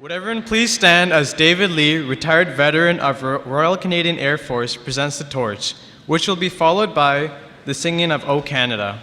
Would everyone please stand as David Lee, retired veteran of Royal Canadian Air Force, presents the torch, which will be followed by the singing of O Canada.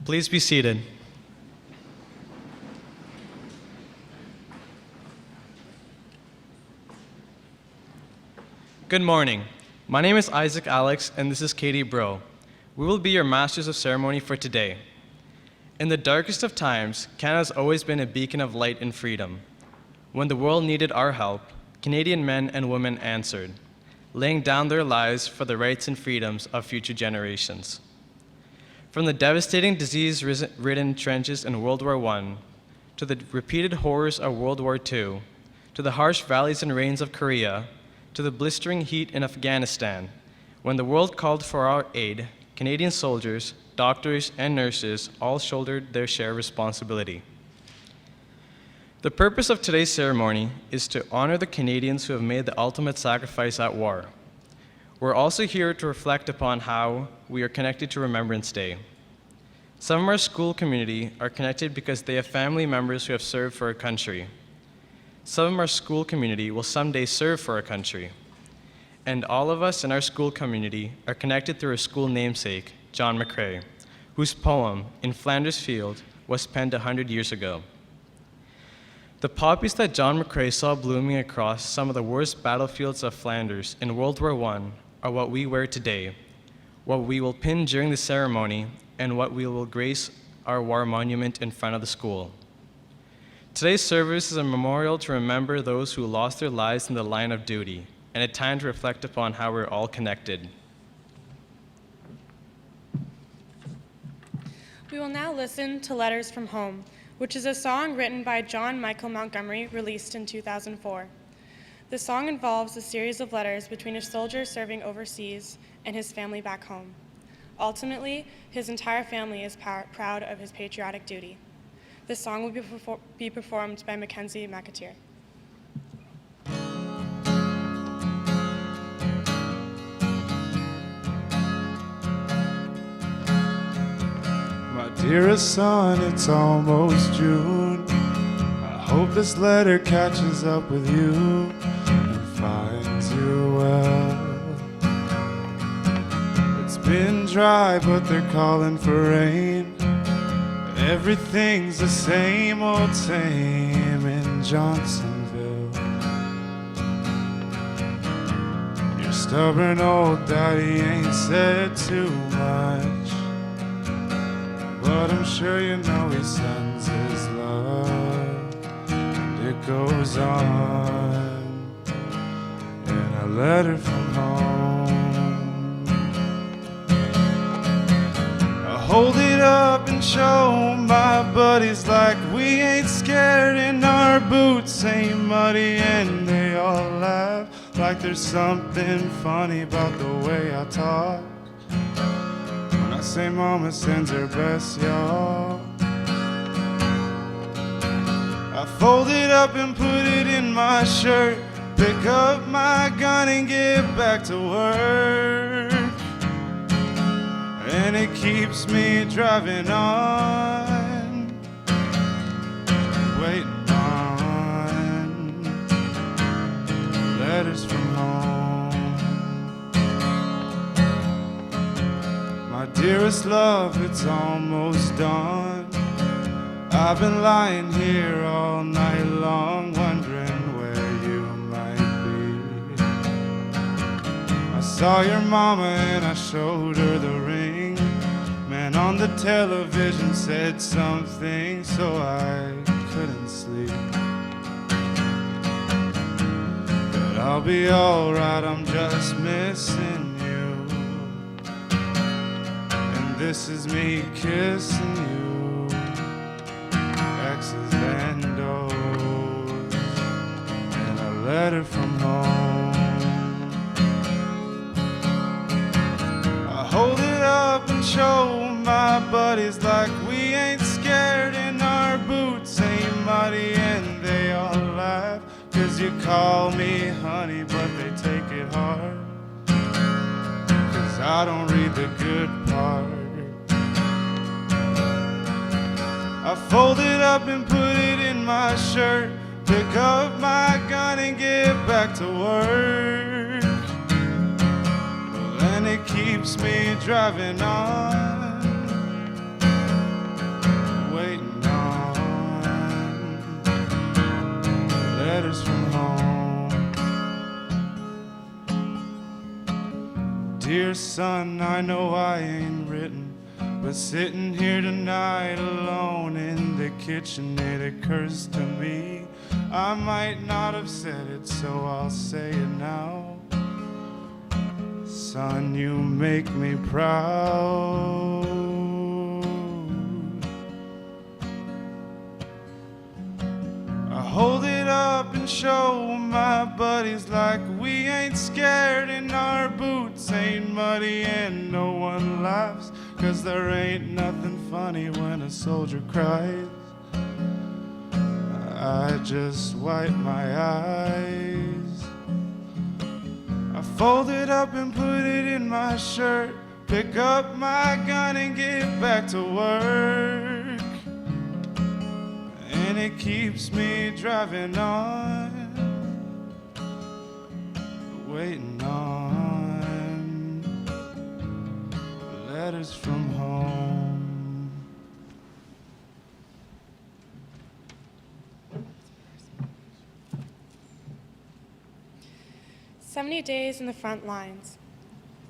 Please be seated. Good morning. My name is Isaac Alex, and this is Katie Bro. We will be your Masters of Ceremony for today. In the darkest of times, Canada has always been a beacon of light and freedom. When the world needed our help, Canadian men and women answered, laying down their lives for the rights and freedoms of future generations. From the devastating disease-ridden trenches in World War I, to the repeated horrors of World War II, to the harsh valleys and rains of Korea, to the blistering heat in Afghanistan, when the world called for our aid, Canadian soldiers, doctors, and nurses all shouldered their share of responsibility. The purpose of today's ceremony is to honor the Canadians who have made the ultimate sacrifice at war. We're also here to reflect upon how we are connected to Remembrance Day. Some of our school community are connected because they have family members who have served for our country. Some of our school community will someday serve for our country. And all of us in our school community are connected through a school namesake, John McCrae, whose poem, In Flanders Field, was penned 100 years ago. The poppies that John McCrae saw blooming across some of the worst battlefields of Flanders in World War I are what we wear today, what we will pin during the ceremony, and what we will grace our war monument in front of the school. Today's service is a memorial to remember those who lost their lives in the line of duty, and a time to reflect upon how we're all connected. We will now listen to Letters from Home, which is a song written by John Michael Montgomery, released in 2004. The song involves a series of letters between a soldier serving overseas and his family back home. Ultimately, his entire family is proud of his patriotic duty. The song will be performed by Mackenzie McAteer. My dearest son, it's almost June. I hope this letter catches up with you and finds you well. It's been dry, but they're calling for rain. Everything's the same old same in Johnsonville. Your stubborn old daddy ain't said too much, but I'm sure you know he sends his love. And it goes on in a letter from home. I hold it up and show my buddies like we ain't scared, and our boots ain't muddy, and they all laugh like there's something funny about the way I talk. I say mama sends her best, y'all. I fold it up and put it in my shirt, pick up my gun and get back to work. And it keeps me driving on, waiting on letters from home. My dearest love, it's almost dawn. I've been lying here all night long, wondering where you might be. I saw your mama and I showed her the ring. Man on the television said something, so I couldn't sleep. But I'll be alright, I'm just missing you. This is me kissing you, X's and O's, and a letter from home. I hold it up and show my buddies like we ain't scared, and our boots ain't muddy, and they all laugh, 'cause you call me honey, but they take it hard, 'cause I don't read the good part. I fold it up and put it in my shirt, pick up my gun and get back to work. Well, and it keeps me driving on, waiting on letters from home. Dear son, I know I ain't written, but sitting here tonight alone in the kitchen, it occurs to me I might not have said it, so I'll say it now. Son, you make me proud. I hold it up and show my buddies like we ain't scared, and our boots ain't muddy, and no one laughs, 'cause there ain't nothing funny when a soldier cries. I just wipe my eyes. I fold it up and put it in my shirt, pick up my gun and get back to work. And it keeps me driving on, waiting on letters from home. 70 days in the front lines,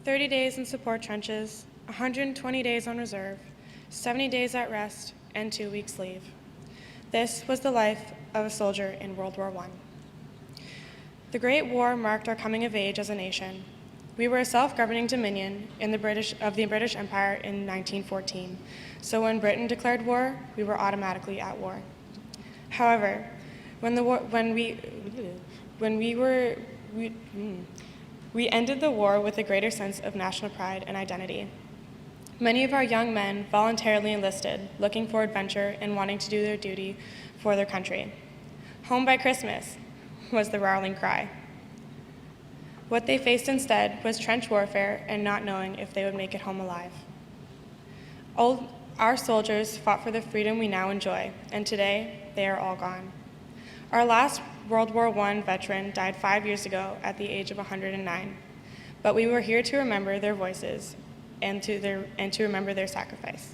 30 days in support trenches, 120 days on reserve, 70 days at rest, and 2 weeks leave. This was the life of a soldier in World War I. The Great War marked our coming of age as a nation. We were a self-governing dominion of the British Empire in 1914, so when Britain declared war, we were automatically at war. However, we ended the war with a greater sense of national pride and identity. Many of our young men voluntarily enlisted, looking for adventure and wanting to do their duty for their country. Home by Christmas was the rallying cry. What they faced instead was trench warfare and not knowing if they would make it home alive. Our soldiers fought for the freedom we now enjoy, and today they are all gone. Our last World War I veteran died 5 years ago at the age of 109, but we were here to remember their voices and to remember their sacrifice.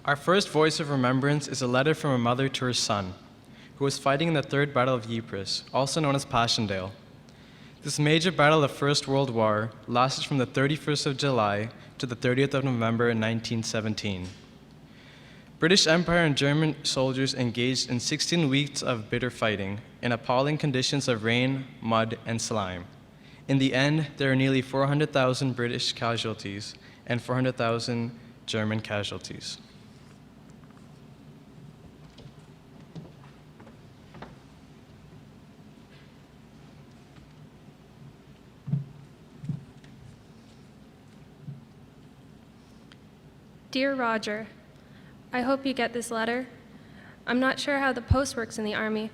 Our first voice of remembrance is a letter from a mother to her son, who was fighting in the Third Battle of Ypres, also known as Passchendaele. This major battle of the First World War lasted from the 31st of July to the 30th of November in 1917. British Empire and German soldiers engaged in 16 weeks of bitter fighting in appalling conditions of rain, mud, and slime. In the end, there were nearly 400,000 British casualties and 400,000 German casualties. Dear Roger, I hope you get this letter. I'm not sure how the post works in the Army,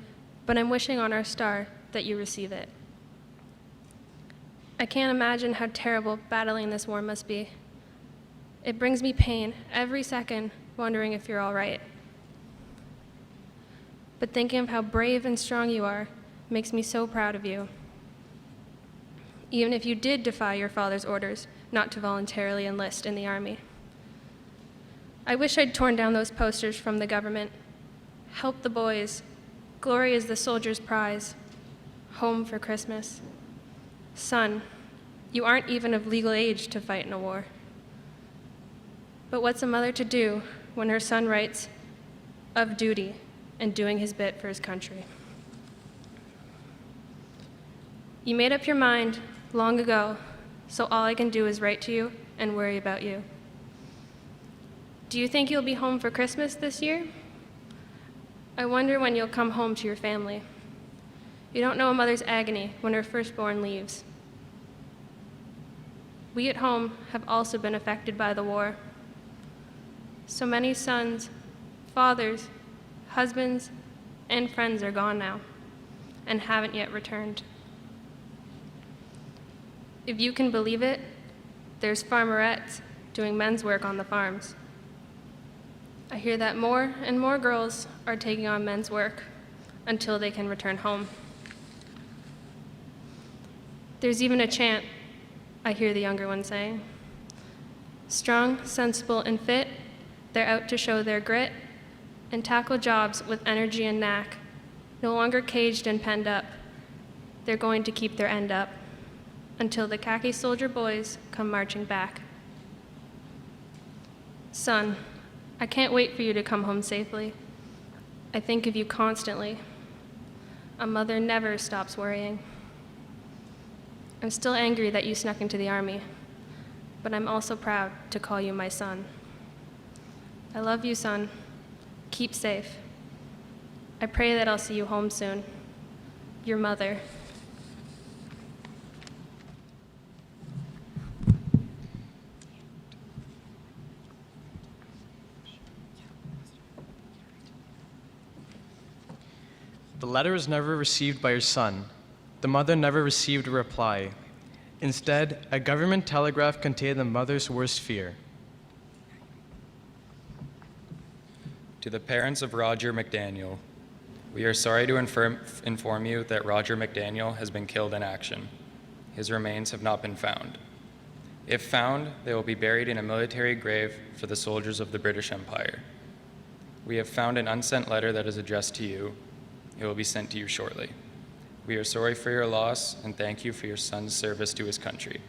but I'm wishing on our star that you receive it. I can't imagine how terrible battling this war must be. It brings me pain every second, wondering if you're all right. But thinking of how brave and strong you are makes me so proud of you. Even if you did defy your father's orders not to voluntarily enlist in the Army. I wish I'd torn down those posters from the government. Help the boys. Glory is the soldier's prize. Home for Christmas. Son, you aren't even of legal age to fight in a war. But what's a mother to do when her son writes of duty and doing his bit for his country? You made up your mind long ago, so all I can do is write to you and worry about you. Do you think you'll be home for Christmas this year? I wonder when you'll come home to your family. You don't know a mother's agony when her firstborn leaves. We at home have also been affected by the war. So many sons, fathers, husbands, and friends are gone now and haven't yet returned. If you can believe it, there's farmerettes doing men's work on the farms. I hear that more and more girls are taking on men's work until they can return home. There's even a chant, I hear the younger ones saying. Strong, sensible, and fit, they're out to show their grit and tackle jobs with energy and knack, no longer caged and penned up. They're going to keep their end up until the khaki soldier boys come marching back. Son, I can't wait for you to come home safely. I think of you constantly. A mother never stops worrying. I'm still angry that you snuck into the Army, but I'm also proud to call you my son. I love you, son. Keep safe. I pray that I'll see you home soon. Your mother. The letter was never received by your son. The mother never received a reply. Instead, a government telegraph contained the mother's worst fear. To the parents of Roger McDaniel, we are sorry to inform you that Roger McDaniel has been killed in action. His remains have not been found. If found, they will be buried in a military grave for the soldiers of the British Empire. We have found an unsent letter that is addressed to you. It will be sent to you shortly. We are sorry for your loss and thank you for your son's service to his country.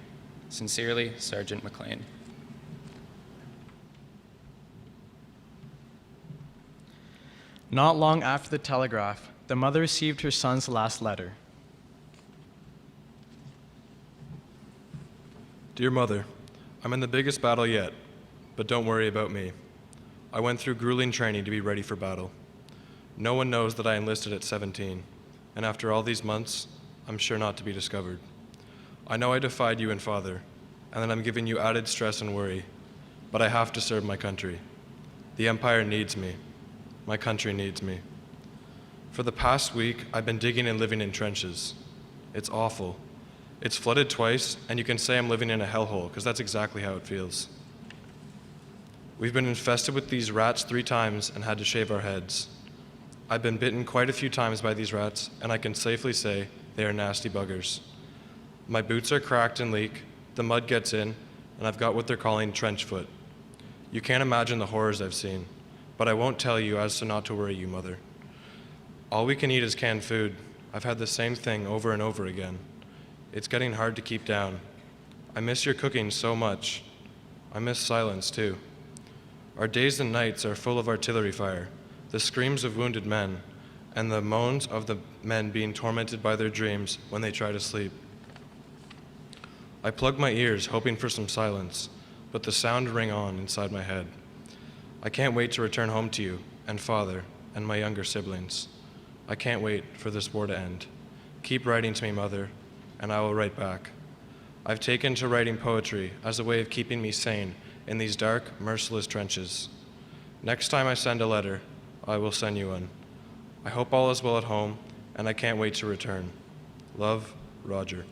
Sincerely, Sergeant McLean. Not long after the telegraph, the mother received her son's last letter. Dear Mother, I'm in the biggest battle yet, but don't worry about me. I went through grueling training to be ready for battle. No one knows that I enlisted at 17, and after all these months, I'm sure not to be discovered. I know I defied you and Father, and that I'm giving you added stress and worry, but I have to serve my country. The Empire needs me. My country needs me. For the past week, I've been digging and living in trenches. It's awful. It's flooded twice, and you can say I'm living in a hellhole, because that's exactly how it feels. We've been infested with these rats 3 times and had to shave our heads. I've been bitten quite a few times by these rats, and I can safely say they are nasty buggers. My boots are cracked and leak, the mud gets in, and I've got what they're calling trench foot. You can't imagine the horrors I've seen, but I won't tell you as to not to worry you, Mother. All we can eat is canned food. I've had the same thing over and over again. It's getting hard to keep down. I miss your cooking so much. I miss silence, too. Our days and nights are full of artillery fire, the screams of wounded men, and the moans of the men being tormented by their dreams when they try to sleep. I plug my ears, hoping for some silence, but the sound ring on inside my head. I can't wait to return home to you, and Father, and my younger siblings. I can't wait for this war to end. Keep writing to me, Mother, and I will write back. I've taken to writing poetry as a way of keeping me sane in these dark, merciless trenches. Next time I send a letter, I will send you one. I hope all is well at home, and I can't wait to return. Love, Roger.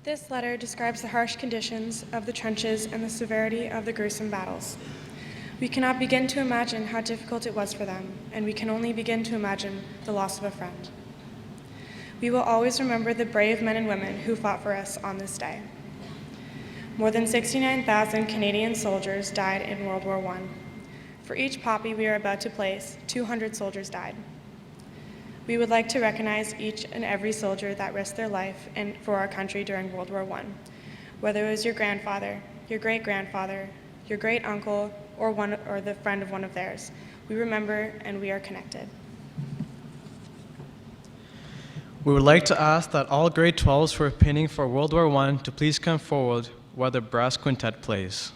This letter describes the harsh conditions of the trenches and the severity of the gruesome battles. We cannot begin to imagine how difficult it was for them, and we can only begin to imagine the loss of a friend. We will always remember the brave men and women who fought for us on this day. More than 69,000 Canadian soldiers died in World War I. For each poppy we are about to place, 200 soldiers died. We would like to recognize each and every soldier that risked their life for our country during World War I, whether it was your grandfather, your great-grandfather, your great-uncle, or the friend of one of theirs. We remember and we are connected. We would like to ask that all grade 12s who are pinning for World War I to please come forward while the brass quintet plays.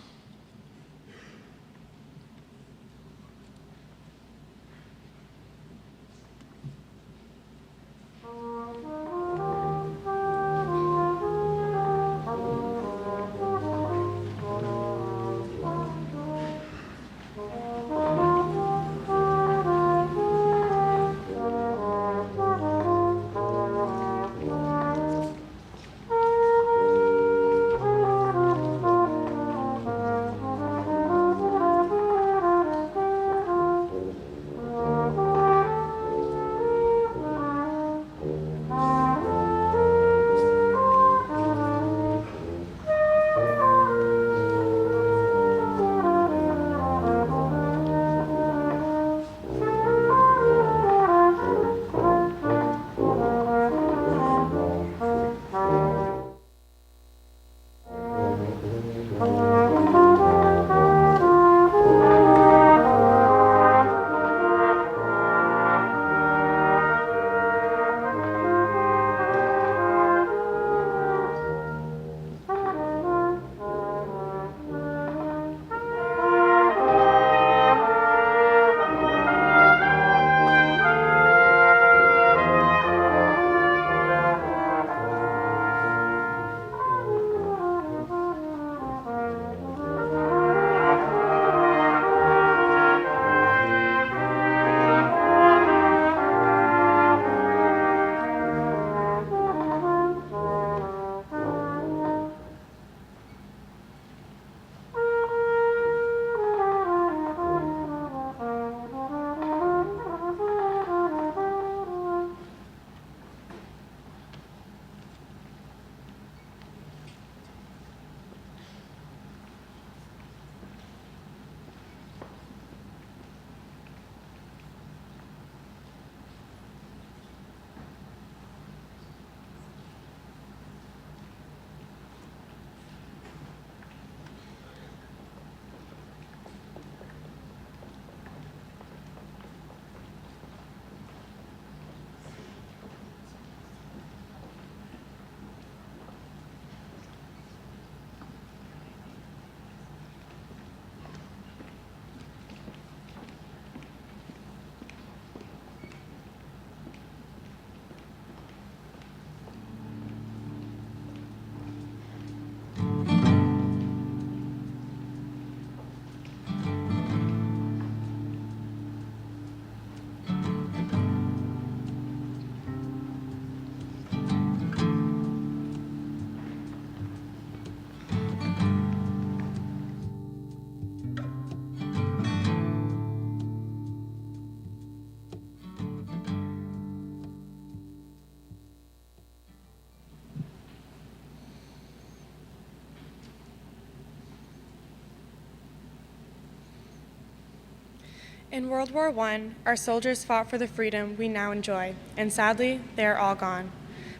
In World War I, our soldiers fought for the freedom we now enjoy, and sadly, they are all gone.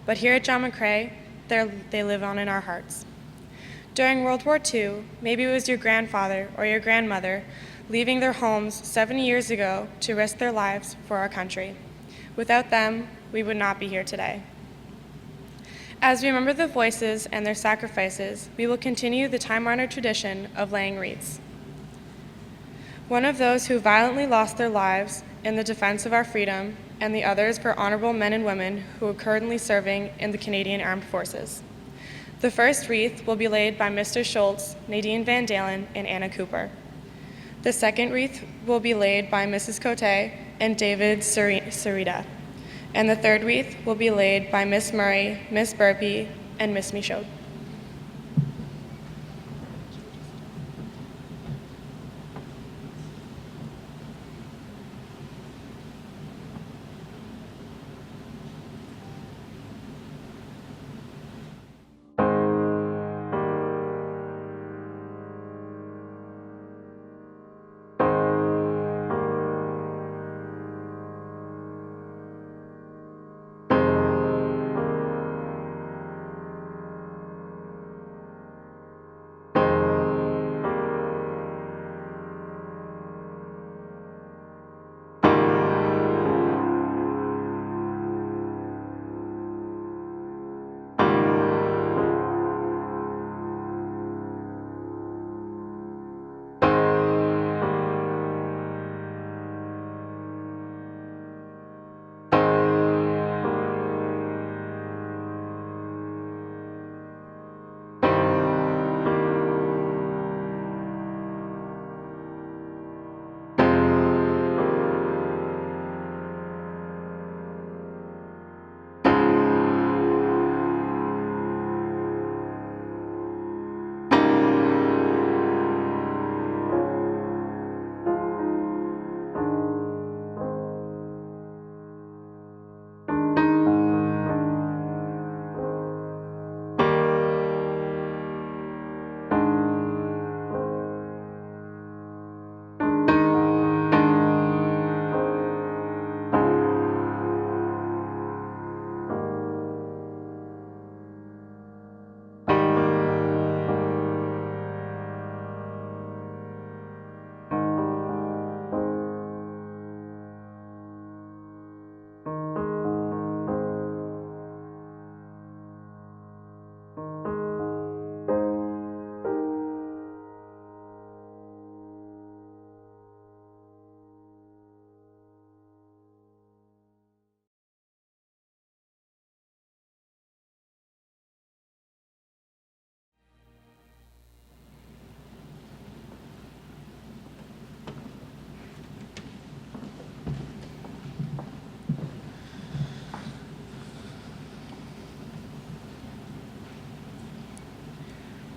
But here at John McCrae, they live on in our hearts. During World War II, maybe it was your grandfather or your grandmother leaving their homes 70 years ago to risk their lives for our country. Without them, we would not be here today. As we remember the voices and their sacrifices, we will continue the time-honored tradition of laying wreaths. One of those who violently lost their lives in the defense of our freedom, and the others for honorable men and women who are currently serving in the Canadian Armed Forces. The first wreath will be laid by Mr. Schultz, Nadine Van Dalen, and Anna Cooper. The second wreath will be laid by Mrs. Cote and David Sarita. And the third wreath will be laid by Miss Murray, Miss Burpee, and Miss Michaud.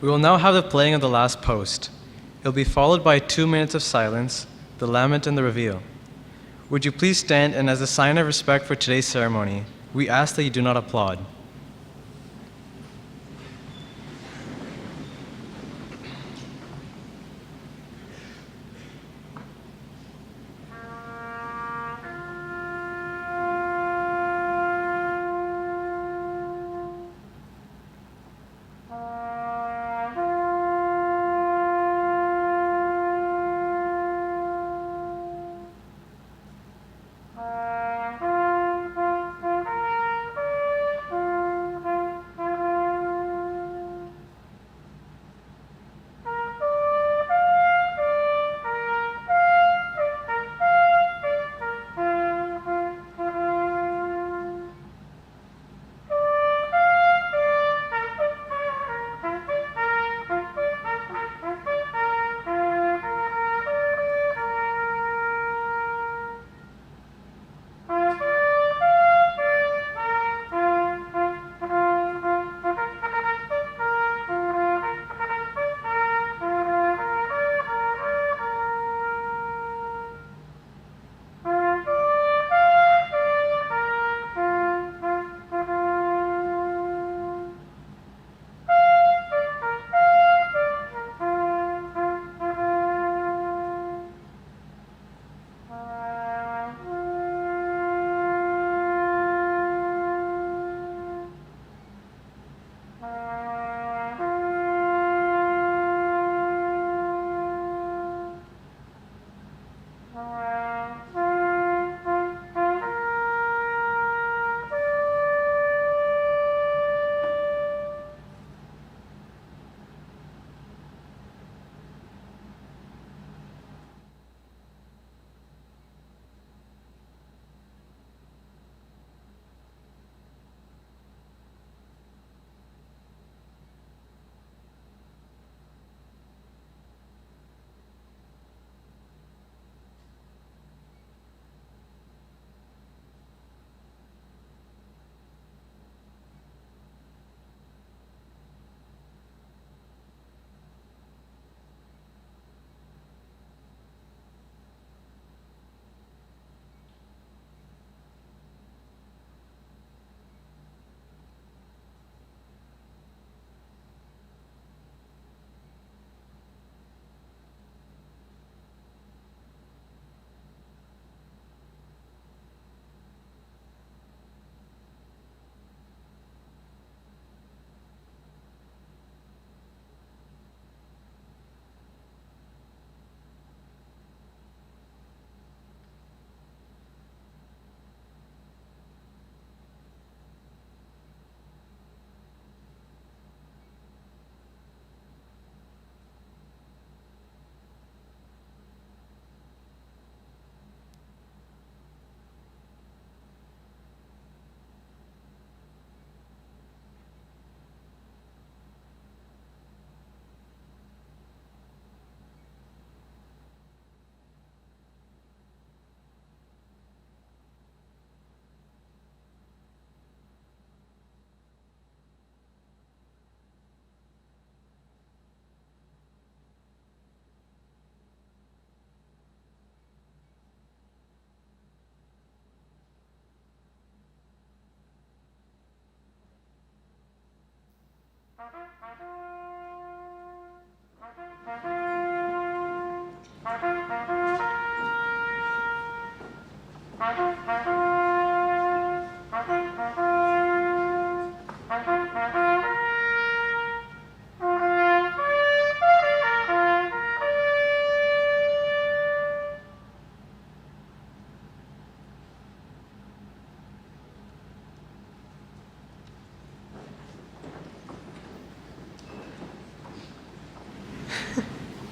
We will now have the playing of the last post. It will be followed by 2 minutes of silence, the lament, and the reveal. Would you please stand, and as a sign of respect for today's ceremony, we ask that you do not applaud.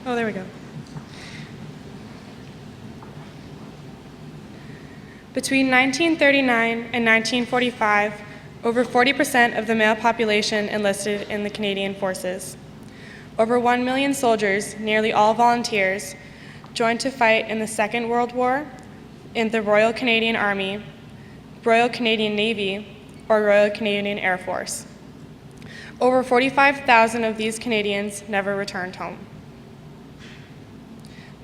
Oh, there we go. Between 1939 and 1945, over 40% of the male population enlisted in the Canadian Forces. Over 1 million soldiers, nearly all volunteers, joined to fight in the Second World War, in the Royal Canadian Army, Royal Canadian Navy, or Royal Canadian Air Force. Over 45,000 of these Canadians never returned home.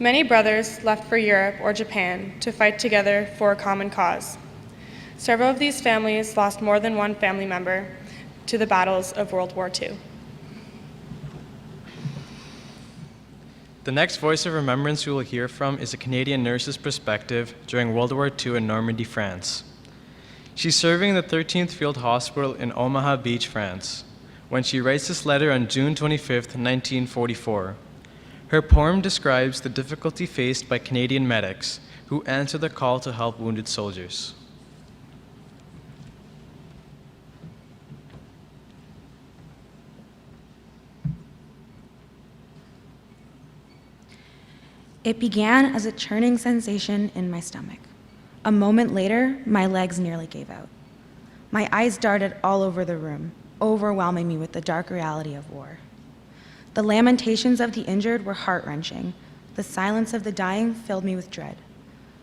Many brothers left for Europe or Japan to fight together for a common cause. Several of these families lost more than one family member to the battles of World War II. The next voice of remembrance we will hear from is a Canadian nurse's perspective during World War II in Normandy, France. She's serving in the 13th Field Hospital in Omaha Beach, France, when she writes this letter on June 25, 1944. Her poem describes the difficulty faced by Canadian medics who answer the call to help wounded soldiers. It began as a churning sensation in my stomach. A moment later, my legs nearly gave out. My eyes darted all over the room, overwhelming me with the dark reality of war. The lamentations of the injured were heart-wrenching. The silence of the dying filled me with dread.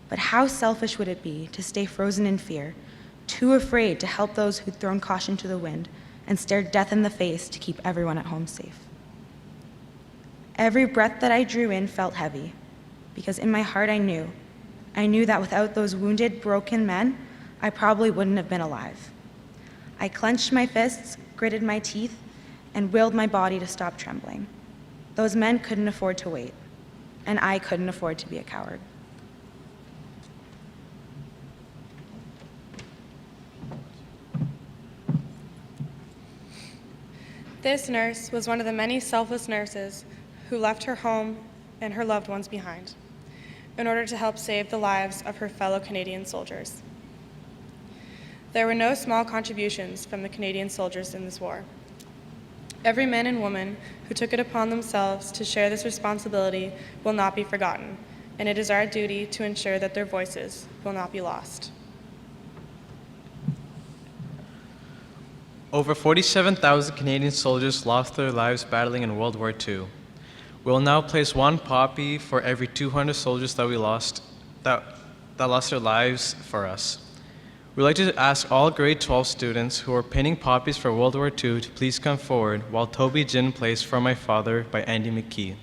But how selfish would it be to stay frozen in fear, too afraid to help those who'd thrown caution to the wind and stared death in the face to keep everyone at home safe? Every breath that I drew in felt heavy, because in my heart I knew that without those wounded, broken men, I probably wouldn't have been alive. I clenched my fists, gritted my teeth, and willed my body to stop trembling. Those men couldn't afford to wait, and I couldn't afford to be a coward. This nurse was one of the many selfless nurses who left her home and her loved ones behind in order to help save the lives of her fellow Canadian soldiers. There were no small contributions from the Canadian soldiers in this war. Every man and woman who took it upon themselves to share this responsibility will not be forgotten, and it is our duty to ensure that their voices will not be lost. Over 47,000 Canadian soldiers lost their lives battling in World War II. We'll now place one poppy for every 200 soldiers that lost their lives for us. We'd like to ask all grade 12 students who are pinning poppies for World War II to please come forward while Toby Jin plays For My Father by Andy McKee.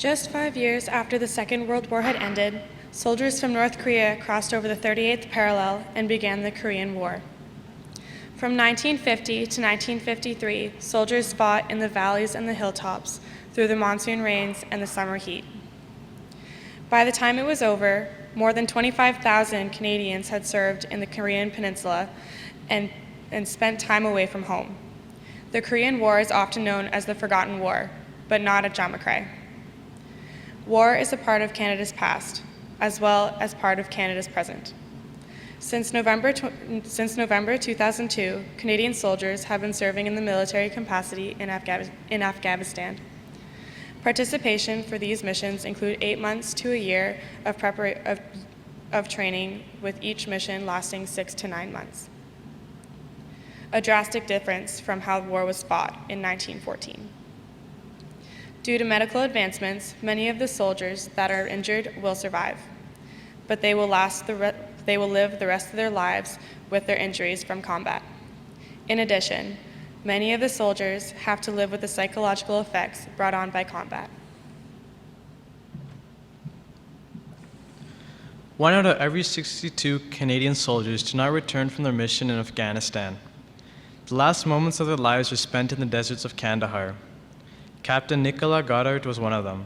Just 5 years after the Second World War had ended, soldiers from North Korea crossed over the 38th parallel and began the Korean War. From 1950 to 1953, soldiers fought in the valleys and the hilltops, through the monsoon rains and the summer heat. By the time it was over, more than 25,000 Canadians had served in the Korean Peninsula and spent time away from home. The Korean War is often known as the Forgotten War, but not at John McCrae. War is a part of Canada's past, as well as part of Canada's present. Since November 2002, Canadian soldiers have been serving in the military capacity in Afghanistan. Participation for these missions include 8 months to a year of training, with each mission lasting 6 to 9 months. A drastic difference from how war was fought in 1914. Due to medical advancements, many of the soldiers that are injured will survive, but they will live the rest of their lives with their injuries from combat. In addition, many of the soldiers have to live with the psychological effects brought on by combat. 1 out of every 62 Canadian soldiers do not return from their mission in Afghanistan. The last moments of their lives were spent in the deserts of Kandahar. Captain Nicola Goddard was one of them.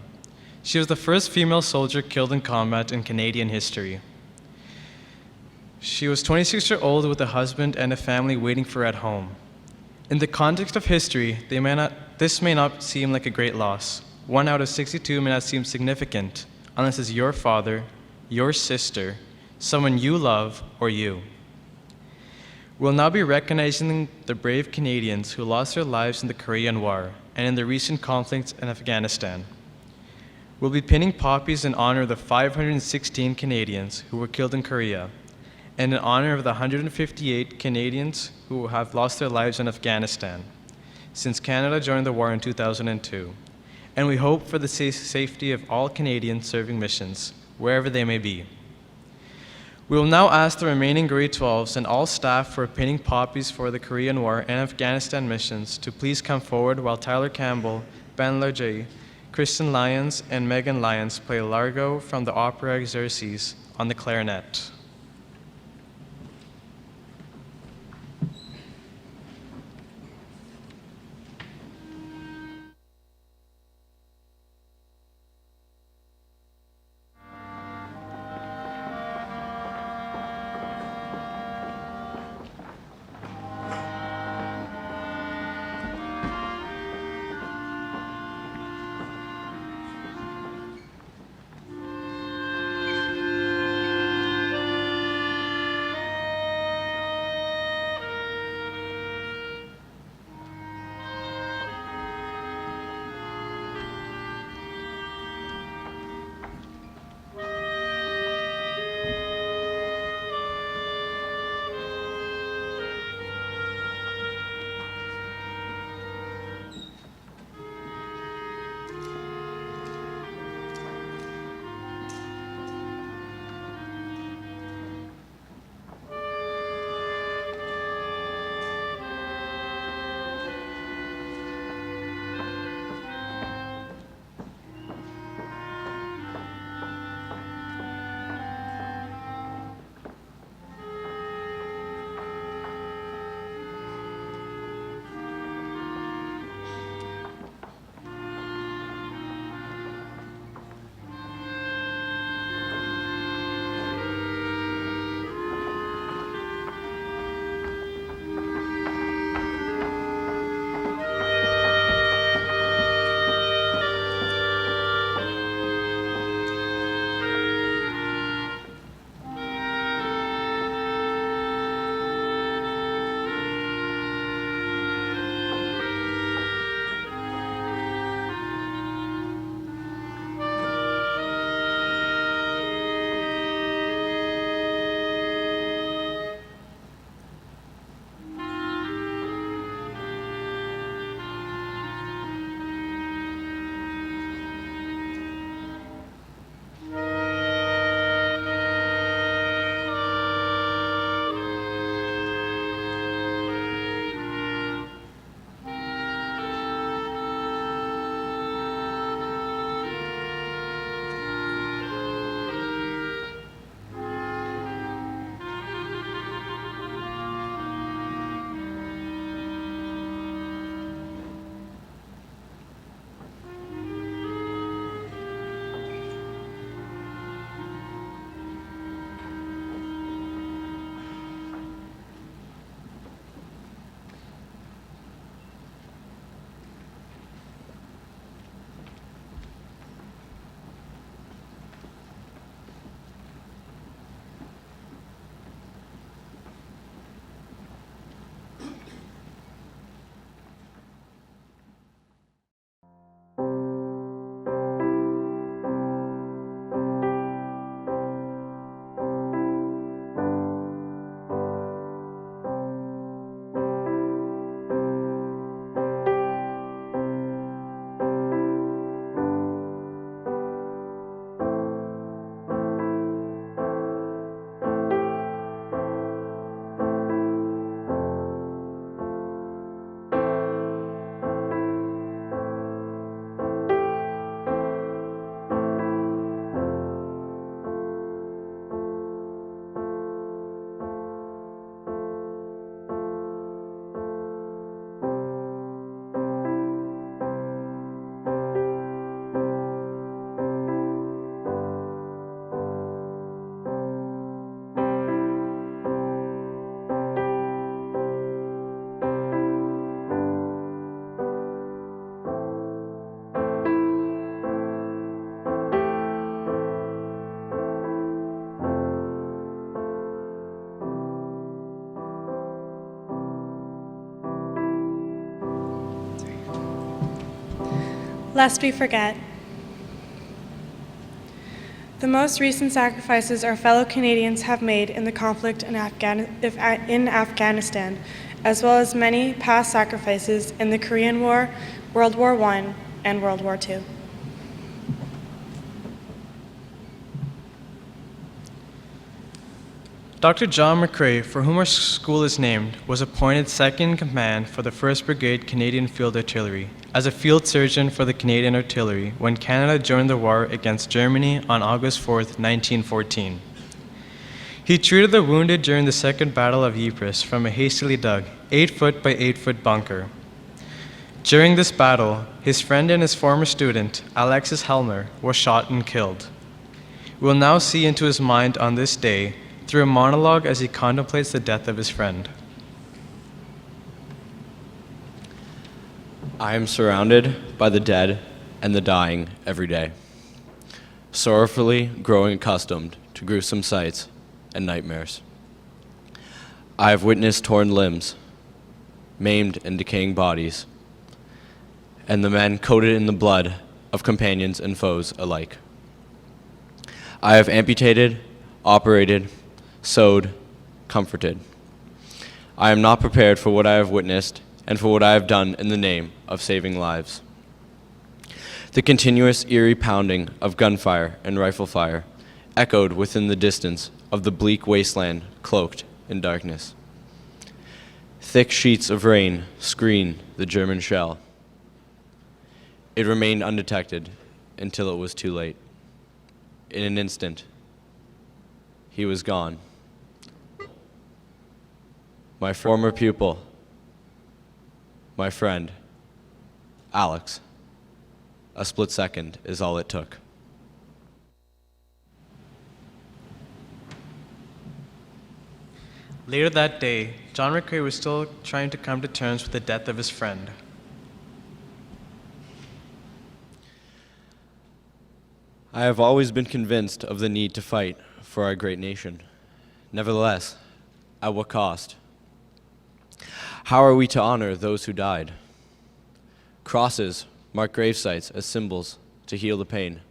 She was the first female soldier killed in combat in Canadian history. She was 26 years old with a husband and a family waiting for her at home. In the context of history, this may not seem like a great loss. 1 out of 62 may not seem significant unless it's your father, your sister, someone you love, or you. We'll now be recognizing the brave Canadians who lost their lives in the Korean War and in the recent conflicts in Afghanistan. We'll be pinning poppies in honor of the 516 Canadians who were killed in Korea, and in honor of the 158 Canadians who have lost their lives in Afghanistan since Canada joined the war in 2002. And we hope for the safety of all Canadians serving missions, wherever they may be. We will now ask the remaining grade 12s and all staff for pinning poppies for the Korean War and Afghanistan missions to please come forward while Tyler Campbell, Ben Larjay, Kristen Lyons, and Megan Lyons play Largo from the opera Xerxes on the clarinet. Lest we forget. The most recent sacrifices our fellow Canadians have made in the conflict in Afghanistan, as well as many past sacrifices in the Korean War, World War I, and World War II. Dr. John McCrae, for whom our school is named, was appointed second in command for the 1st Brigade Canadian Field Artillery as a field surgeon for the Canadian Artillery when Canada joined the war against Germany on August 4, 1914. He treated the wounded during the Second Battle of Ypres from a hastily dug 8-foot by 8-foot bunker. During this battle, his friend and his former student, Alexis Helmer, was shot and killed. We will now see into his mind on this day through a monologue as he contemplates the death of his friend. I am surrounded by the dead and the dying every day, sorrowfully growing accustomed to gruesome sights and nightmares. I have witnessed torn limbs, maimed and decaying bodies, and the men coated in the blood of companions and foes alike. I have amputated, operated, sewed, comforted. I am not prepared for what I have witnessed and for what I have done in the name of saving lives. The continuous eerie pounding of gunfire and rifle fire echoed within the distance of the bleak wasteland cloaked in darkness. Thick sheets of rain screened the German shell. It remained undetected until it was too late. In an instant, he was gone. My former pupil, my friend, Alex. A split second is all it took. Later that day, John McCrae was still trying to come to terms with the death of his friend. I have always been convinced of the need to fight for our great nation. Nevertheless, at what cost? How are we to honor those who died? Crosses mark grave sites as symbols to heal the pain,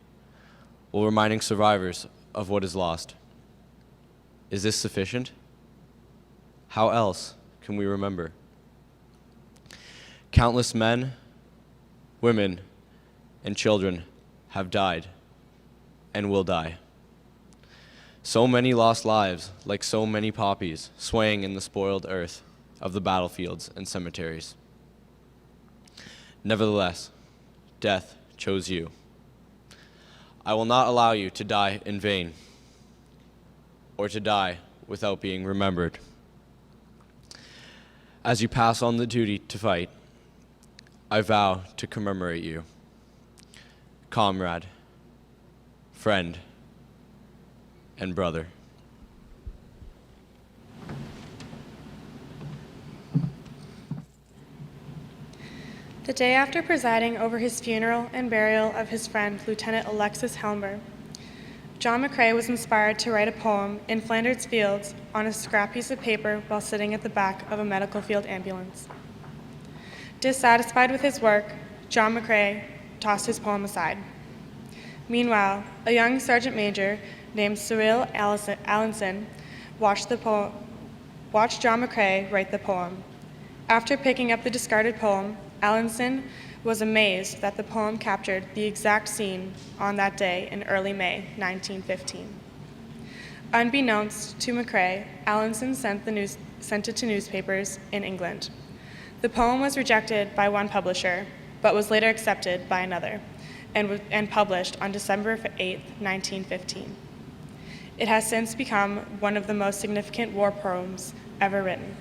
while reminding survivors of what is lost. Is this sufficient? How else can we remember? Countless men, women, and children have died and will die. So many lost lives, like so many poppies, swaying in the spoiled earth of the battlefields and cemeteries. Nevertheless, death chose you. I will not allow you to die in vain, or to die without being remembered. As you pass on the duty to fight, I vow to commemorate you. Comrade, friend, and brother. The day after presiding over his funeral and burial of his friend, Lieutenant Alexis Helmer, John McCrae was inspired to write a poem in Flanders Fields on a scrap piece of paper while sitting at the back of a medical field ambulance. Dissatisfied with his work, John McCrae tossed his poem aside. Meanwhile, a young sergeant major named Cyril Allenson watched John McCrae write the poem. After picking up the discarded poem, Allenson was amazed that the poem captured the exact scene on that day in early May 1915. Unbeknownst to McCrae, Allenson sent it to newspapers in England. The poem was rejected by one publisher, but was later accepted by another, and published on December 8, 1915. It has since become one of the most significant war poems ever written.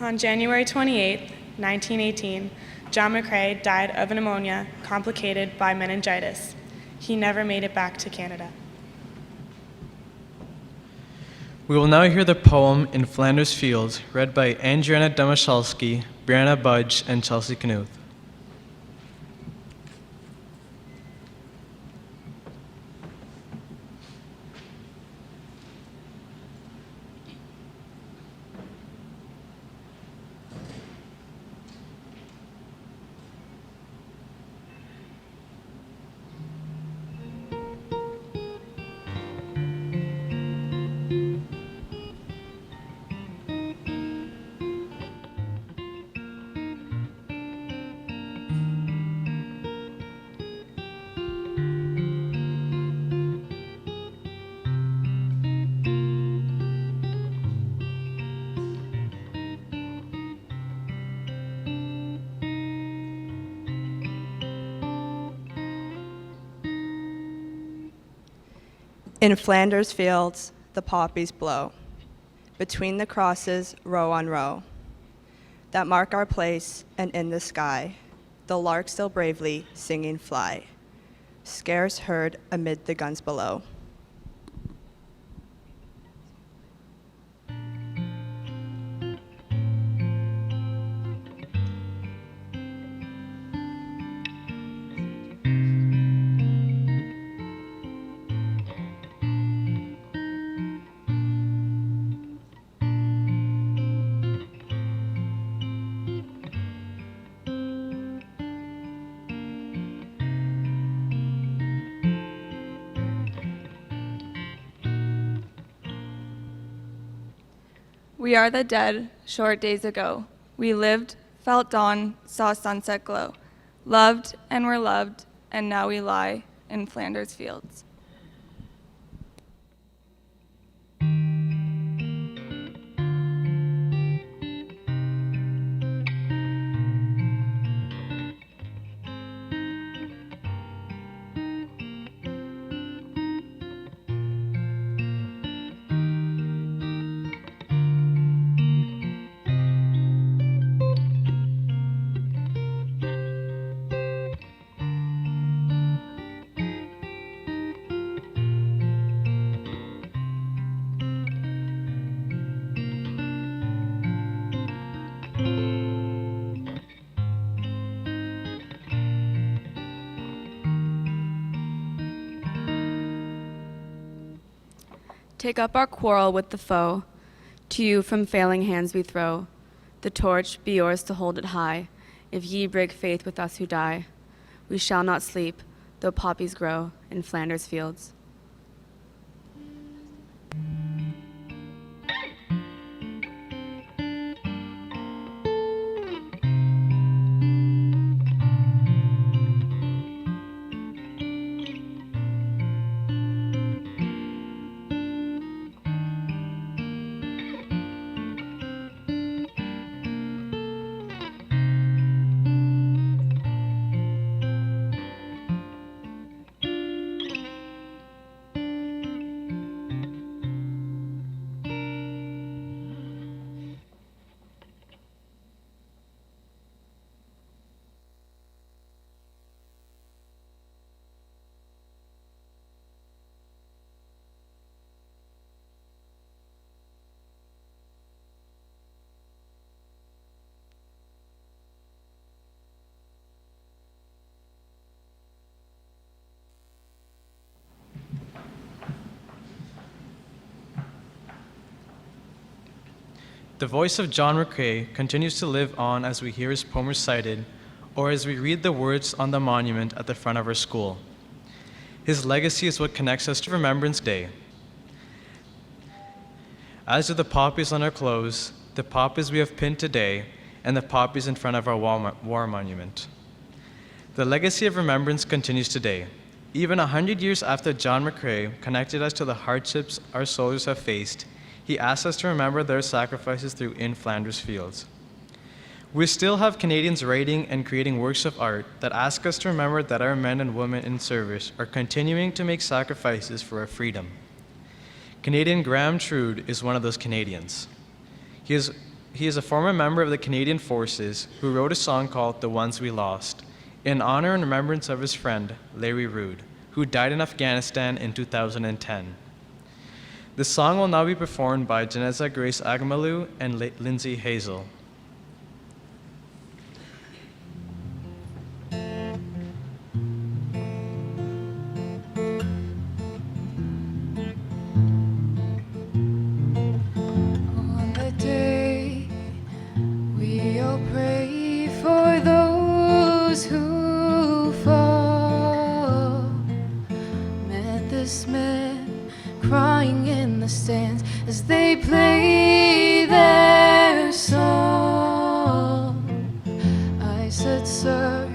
On January 28, 1918, John McCrae died of pneumonia complicated by meningitis. He never made it back to Canada. We will now hear the poem In Flanders Fields, read by Andriana Domaszalski, Brianna Budge, and Chelsea Knuth. In Flanders fields, the poppies blow, between the crosses, row on row, that mark our place, and in the sky, the lark still bravely singing fly, scarce heard amid the guns below. We are the dead, short days ago. We lived, felt dawn, saw sunset glow, loved and were loved, and now we lie in Flanders fields. Take up our quarrel with the foe. To you from failing hands we throw. The torch be yours to hold it high. If ye break faith with us who die, we shall not sleep, though poppies grow in Flanders fields. The voice of John McCrae continues to live on as we hear his poem recited or as we read the words on the monument at the front of our school. His legacy is what connects us to Remembrance Day. As do the poppies on our clothes, the poppies we have pinned today, and the poppies in front of our war monument. The legacy of remembrance continues today. Even 100 years after John McCrae connected us to the hardships our soldiers have faced, he asked us to remember their sacrifices through In Flanders Fields. We still have Canadians writing and creating works of art that ask us to remember that our men and women in service are continuing to make sacrifices for our freedom. Canadian Graham Trude is one of those Canadians. He is a former member of the Canadian Forces who wrote a song called The Ones We Lost, in honor and remembrance of his friend, Larry Rood, who died in Afghanistan in 2010. The song will now be performed by Janessa Grace Agamalu and Lindsay Hazel. On the day we all pray for those who fall, met this man crying in the stands as they play their song. I said, sir,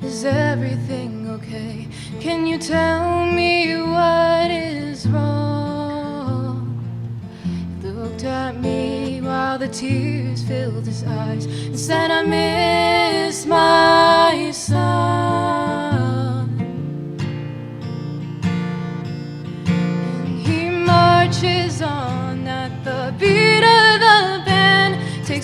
is everything okay? Can you tell me what is wrong? He looked at me while the tears filled his eyes and said, I miss my son. And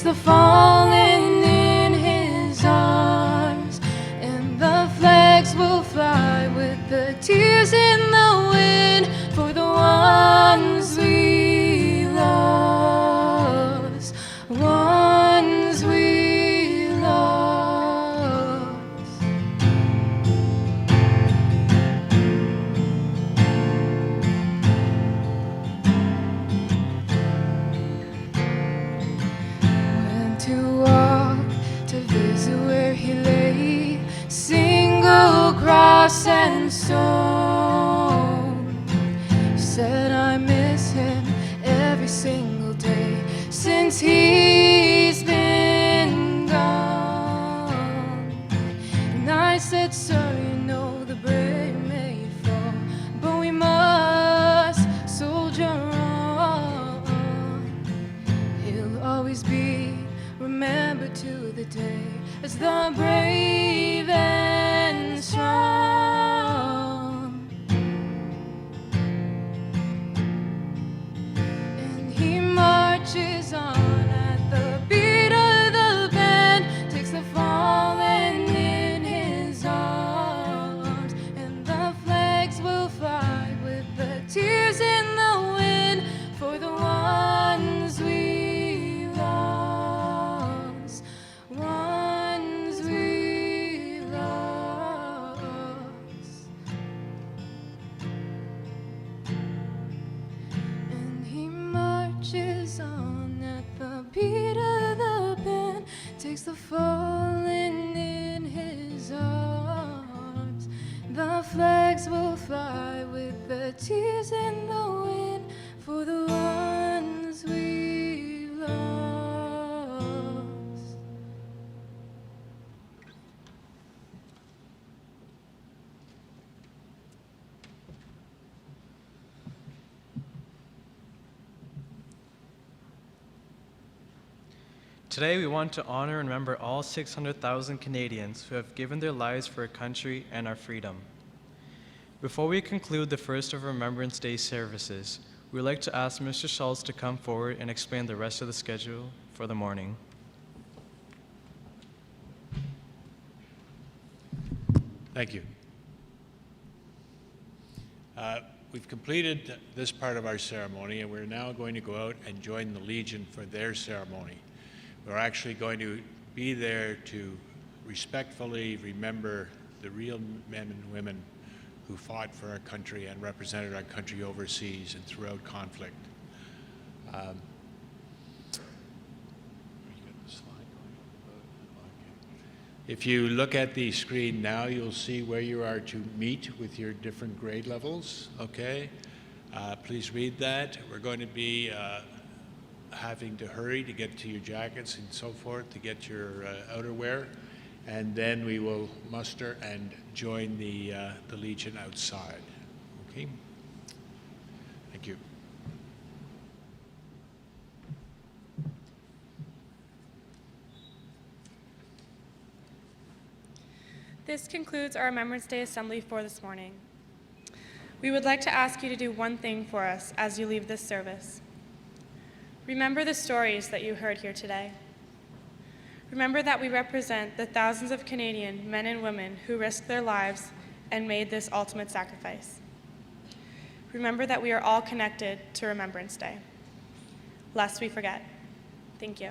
the fallen in his arms, and the flags will fly with the tears in the wind for the ones we lost, ones we lost. Went to walk to visit where he lay, single cross and stone. He said I miss him every single day since he's been gone. And I said, sir, you know the brave may fall, but we must soldier on. He'll always be remembered to the day as the brave and strong. And he marches on at the beat of the band, takes the fallen in his arms, and the flags will fly with the tears in the wind for the ones we lost, ones we lost. And he marches on at the beat of the band, takes the fallen in his arms. The flags will fly with the tears in the wind for the ones we lost. Today, we want to honor and remember all 600,000 Canadians who have given their lives for our country and our freedom. Before we conclude the first of Remembrance Day services, we would like to ask Mr. Schultz to come forward and explain the rest of the schedule for the morning. Thank you. We've completed this part of our ceremony, and we're now going to go out and join the Legion for their ceremony. We're actually going to be there to respectfully remember the real men and women who fought for our country and represented our country overseas and throughout conflict. If you look at the screen now, you'll see where you are to meet with your different grade levels, okay? Please read that. We're going to be having to hurry to get to your jackets and so forth, to get your outerwear, and then we will muster and join the Legion outside, okay? Thank you. This concludes our Remembrance Day Assembly for this morning. We would like to ask you to do one thing for us as you leave this service. Remember the stories that you heard here today. Remember that we represent the thousands of Canadian men and women who risked their lives and made this ultimate sacrifice. Remember that we are all connected to Remembrance Day. Lest we forget. Thank you.